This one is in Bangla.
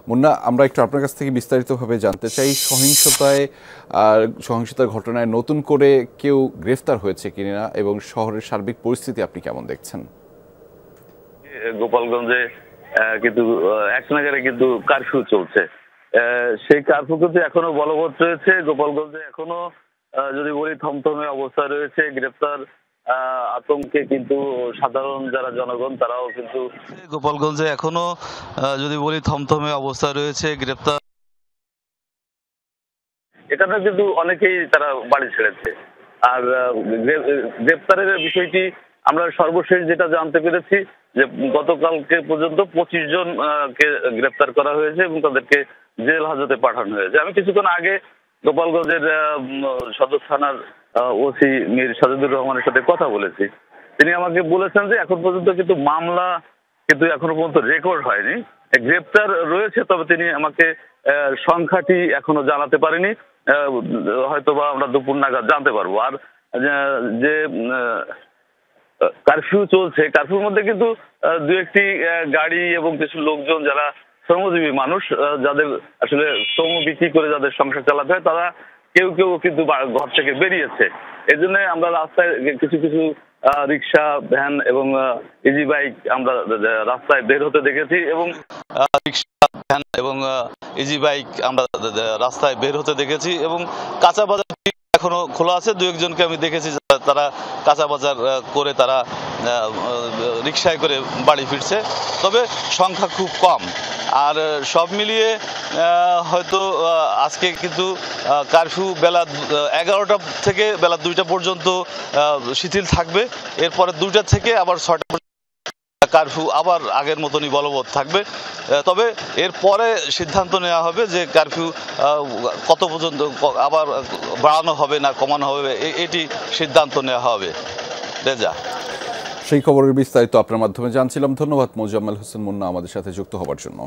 মুন্না, আমরা একটু আপনার কাছ থেকে বিস্তারিতভাবে জানতে চাই সহিংসতার ঘটনায় নতুন করে কেউ গ্রেফতার হয়েছে কিনা এবং শহরের সার্বিক পরিস্থিতি আপনি কেমন দেখছেন? গোপালগঞ্জে কিন্তু এক নাগারে কিন্তু কারফিউ চলছে। সেই কারফিউ কিন্তু এখনো বলবৎ রয়েছে। গোপালগঞ্জে এখনো যদি বলি থমথমে অবস্থায় রয়েছে। গ্রেপ্তার আতঙ্কে কিন্তু সাধারণ যারা জনগণ তারাও কিন্তু গোপালগঞ্জে এখনো যদি বলি থমথমে অবস্থায় রয়েছে। গ্রেপ্তার এখানে কিন্তু অনেকেই তারা বাড়ি ছেড়েছে। আর গ্রেপ্তারের বিষয়টি আমরা সর্বশেষ যেটা জানতে পেরেছি যে গতকালকে পর্যন্ত 25 জন কে গ্রেপ্তার করা হয়েছে এবং তাদেরকে জেল হাজতে পাঠানো হয়েছে। আমি কিছুক্ষণ আগে গোপালগঞ্জের সদর থানার ওসি মীর সাজিদুর রহমানের সাথে কথা বলেছি। তিনি আমাকে বলেছেন যে এখন পর্যন্ত কিন্তু মামলা কিন্তু এখনো পর্যন্ত রেকর্ড হয়নি। গ্রেপ্তার রয়েছে, তবে তিনি আমাকে সংখ্যাটি এখনো জানাতে পারেনি। হয়তোবা আমরা দুপুর নাগাদ জানতে পারবো। আর যে কারফিউ চলছে, কারফিউর মধ্যে কিন্তু দু একটি গাড়ি এবং কিছু লোকজন যারা শ্রমজীবী মানুষ, যাদের আসলে শ্রম বিক্রি করে যাদের সংসার চালাতে হয়, তারা কেউ কেউ কিন্তু ঘর থেকে বেরিয়েছে। এই জন্য আমরা রাস্তায় কিছু কিছু রিক্সা, ভ্যান এবং ইজি বাইক আমরা রাস্তায় বের হতে দেখেছি এবং কাঁচা বাজার এখনো খোলা আছে। দু একজনকে আমি দেখেছি তারা কাঁচা বাজার করে তারা রিক্সায় করে বাড়ি ফিরছে, তবে সংখ্যা খুব কম। আর সব মিলিয়ে হয়তো আজকে কিন্তু কারফিউ বেলা 11টা থেকে বেলা 2টা পর্যন্ত শিথিল থাকবে। এরপরে 2টা থেকে আবার 6টা কারফিউ আবার আগের মতনই বলবৎ থাকবে। তবে এরপরে সিদ্ধান্ত নেওয়া হবে যে কারফিউ কত পর্যন্ত আবার বাড়ানো হবে না কমানো হবে, এটি সিদ্ধান্ত নেওয়া হবে। রেজা, সেই খবরের বিস্তারিত আপনার মাধ্যমে জানছিলাম। ধন্যবাদ মোজাম্মেল হোসেন মুন্না আমাদের সাথে যুক্ত হবার জন্য।